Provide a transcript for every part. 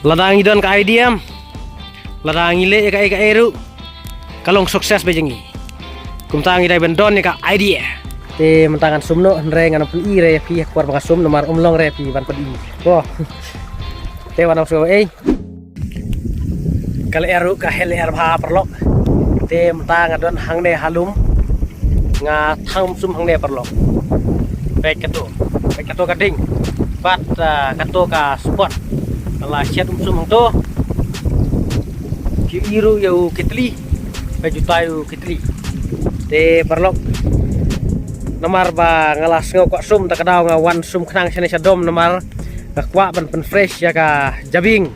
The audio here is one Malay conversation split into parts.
Ladang idon ka idea, ladang ile ka eru, kalong sukses bejengi. Kumtang idai bendon ka idea. Te mentangan sumno nre ngana pun i re pi kuar banga sum nomar umlong re pi ban pun i. Wah. Te wana so kal eru ka hel er bha perlok. Te mentang adon hang ne halum nga thang sum hang ne perlok. Baik kato kading. Bat kato ka spot. Kalau siat sum hang to. Ki iru yau kitli. Baju tayu kitli. Te perlok nomor ba ngalas ngau sum tak kadau ngawan sum khnang sene sadom nomor ka kwa ban pen fresh ya ka jabing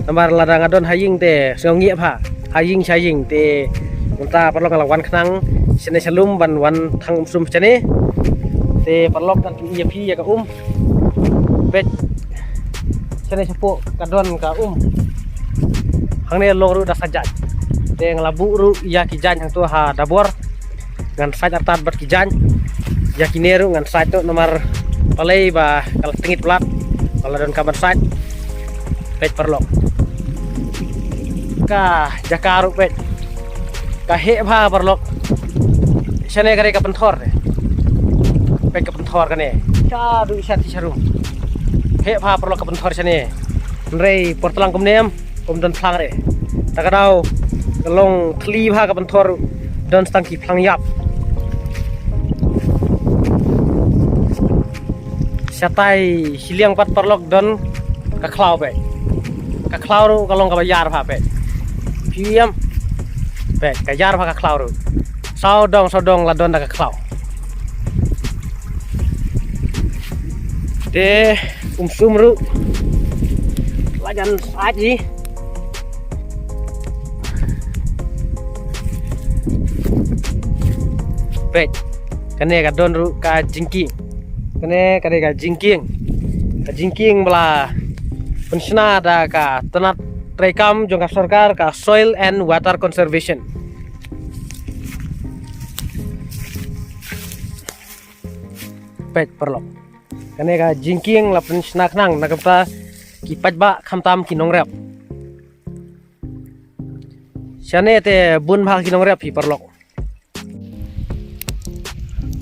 nomor ladang adon haying te ngiep ha haying saying te unta perlu ngalawan khnang sene salum ban wan thang sum sene te perlu kan iya pi ya ka bet sene sepo kadon ka hangne loro da sajat te ngalabu ru ya ki jan hang tu ha dabor ngan saj atat bat ki jan yakineru ngan saj tu nomor palai ba kalau tingit plat kalau don kabar saj pet perlok ka jakaru pet ka he bha perlok sene kare ka penthor pet ka penthor kane cha du isa ti sarum he bha perlok ka penthor sene rei portlang kumnem don phlang re takadau kalong thli bha ka penthor don stangki phlang yap satai hiliang pat perlok don ka klau pe ka klau ru kalong ka bayar pha pe piam pe ka yar pha ka klau ru sao dong la don da ka klau te sum ru lajan aji pe kane ka don ru ka jingki kene kade ka jingking bela pensna da ka tanat rekam jongka sarkar ka soil and water conservation pet perlok kene ka jingking la pensna knang nakapta ki pajba khamtam ki nongrep sane te bun bhal ki nongrep hi perlok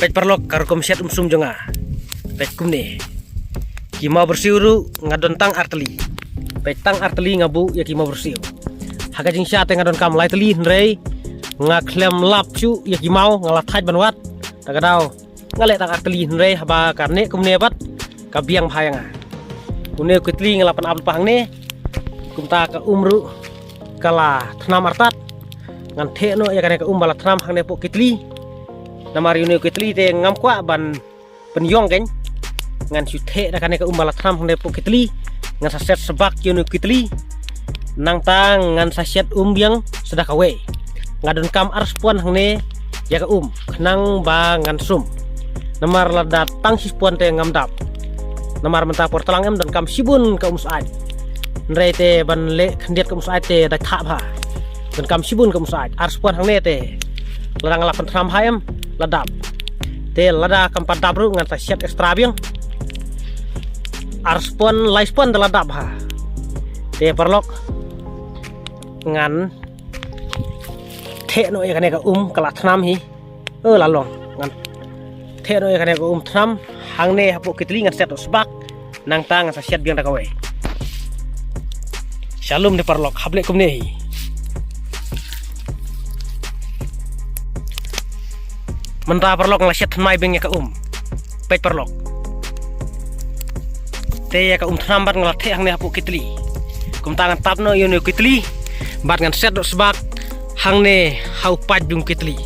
pet perlok karkom set sum jonga pet kumne ki mau bersiuru ngadon tang arteli pet tang arteli ngabu ya ki mau bersiu haga jing sya te ngadon kam lai teli nrei ngaklem lap chu ya ki mau ngalat thaj banwat tagadau ngale tang arteli nrei haba karne kumne bat ka biang bhayanga une kitli ngalapan apel pahang ne kumta ka umru kala thnam artat ngan the no ya kane ka bala thnam hang ne po kitli namari une kitli te ngam kwa ban penyong kan ngan suthe da kane ka bala thnam hang ne po kitli ngan saset sebak yunu kitli nang tang ngan saset biang sedaka we ngadon kam arspon hang ne ya ka khnang ba ngan sum namar lada tang sispon te ngam dap namar menta portalang em dan kam sibun ka musai nrei te ban le khndiet ka musai te da tha bha dan kam sibun ka musai arspon hang ne te ladang lapan tram hayam ladap te lada kam padap ru ngan saset ekstra biang arspon laispon da ladap ha te perlok ngan the no ya kane ka kala thnam hi lalong ngan the no ya kane ka thnam hang ne hapo kitli ngan set osbak nang tang sa siat biang da kawe shalom de perlok hable kumne hi menta perlok nglaset mai beng ya ka pet perlok te ya ka thnam bat nglat the hang ne hapo kitli kum tangan tapno yunu kitli bat ngan set osbak hang ne hau pat bung kitli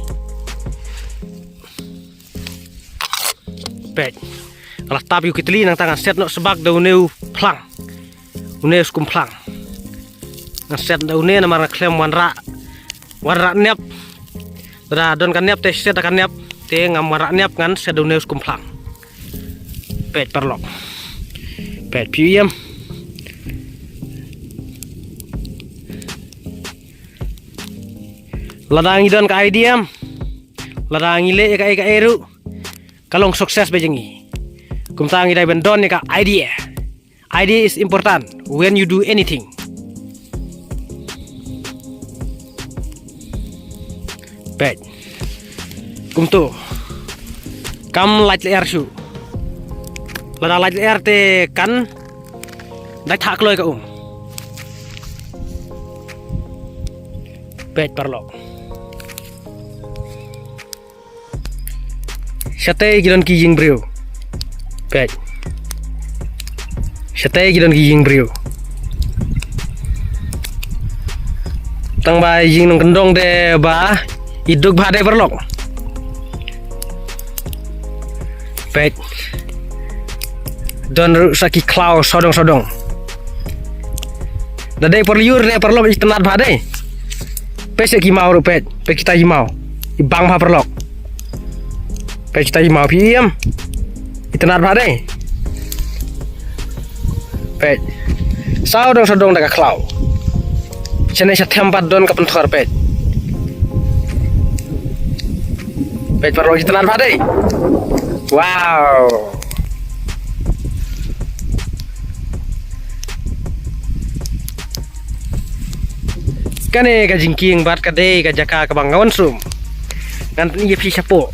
pet alah tap yu kitli nang tangan set no sebak dauneu plang une skum plang nang set daune na mar klem wanra nep da don kan nep te set kan nep te ngam wanra nep ngan set dauneu skum plang pet perlok pet piam ladang idon ka idea ladang ile ka eru kalong sukses bejengi kumtang idai bendon ka idea is important when you do anything Pet. Kum tu. Kam light air shu. Lada light air te kan dai thak loi ka Pet parlok. Sate gilon ki jing brio. Pet. Sate gilon ki jing brio. Tang ba jing nong kendong de ba iduk ba de parlok. Pet. Don saki klau sodong. Dade perliur de parlok ikenat ba de. Pese ki mau rupet, pe kita mau. Ibang ba parlok. Pe kita mau piem. Ikenat ba de. Pet. Sodong daga klau. Chene sa tempat don ka pentor pet. Pet parlok ikenat ba de. Wow. Kane ka jingking bat ka de ka jaka ka bangawan sum. Ngan ni pi sapo.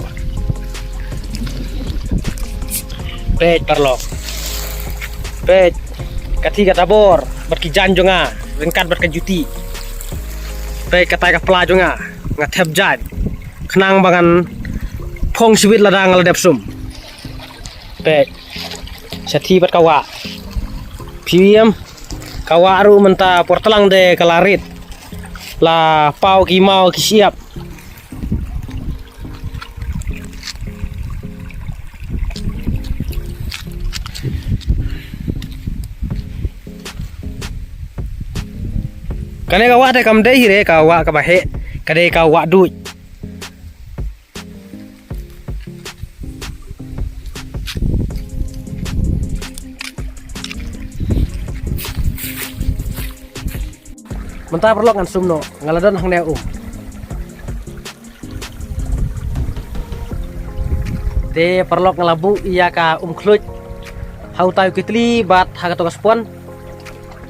Pet parlok. Pet kati ka tabor bat ki jan jonga, rengkat bat ka juti. Pet kata ka pla jonga, ngathep jan. Khnang bangan phong sibit ladang ladep sum. Pet sathi bat kawa. Piem kawa aru menta portelang de kalarit. La pau ki mau ki siap. Kane kawa de kam de hire kawa ka bahe kade kawa duit. Mentah perlok ngan sumno ngaladon hang neu te perlok ngalabu iya ka kluj hau tayu kitli bat haga togas pon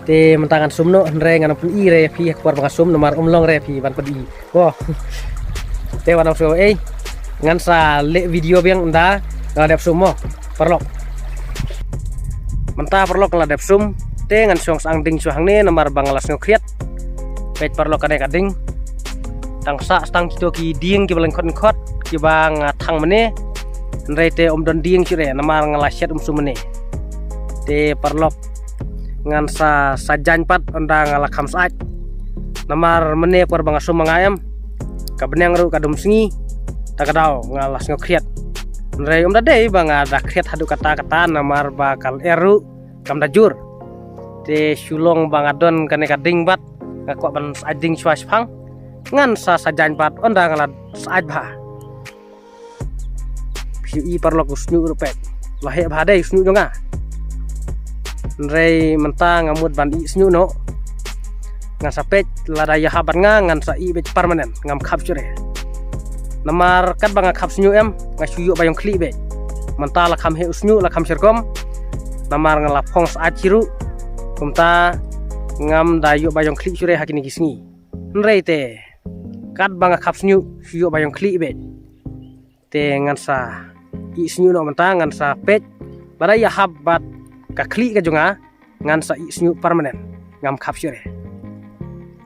te mentangan sumno hendre ngan pun i re pi kwar bangasum nomar long re pi ban pedi wo te wan so ngan sa le video biang nda ngadep sumo perlok mentah perlok ngadep sum te ngan song sang ding suang ne nomar bangalas ngokriat. Pet parlok kading tang sa stang kito ki ding ki baleng khot ki bang thang mene nrei te don ding chire namar ngalaset sumene te parlok ngan sa sajan pat onda ngalakam saat namar mene por bang asum mangayam ka benang ru kadum singi takadau ngalas ngokriat nrei dade bang ada kriat hadu kata namar bakal eru kam dajur te sulong bang adon kane kading bat ngakwa ban ading swas phang ngan sa sajan pat onda ngalat saaj ba pi parlok usnyu rupet lahe ba dei usnyu jonga nrei mentang ngamut bandi usnyu no ngan sapet lada ya habat ngan sa i bet permanen ngam khap chure namar kat banga khap snyu em ngasuyu bayong kli be mentala kham he usnyu la kham serkom namar ngala phong saaj chiru kumta ngam dayu bayong kli chure hakini gisngi nrei te kat banga khap snyu suyu bayong kli be te ngan sa i snyu no menta ngan sa pet bara ya habat ka kli ka jonga ngan sa i snyu permanen ngam khap chure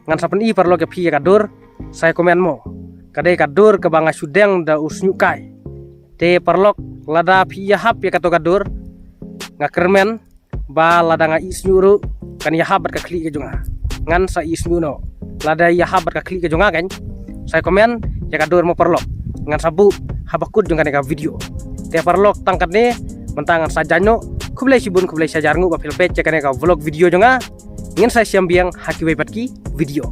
ngan sa pen i parlo ke pi ka dur saya komen mo kade ka dur ke banga sudeng da usnyu kai te parlok lada pi ya hap ya ka to ka dur ngakermen ba lada nga i snyu ru kan ya habat ka klik ke jonga ngan sa isnu no lada ya habat ka klik ke jonga kan saya komen ya ka dor mo perlok ngan sabu habakut jonga ka video te perlok tangkat ne mentangan sajano kublai sibun kublai sajarngu ba filpet ya ka vlog video jonga ngin saya siambiang haki webat ki video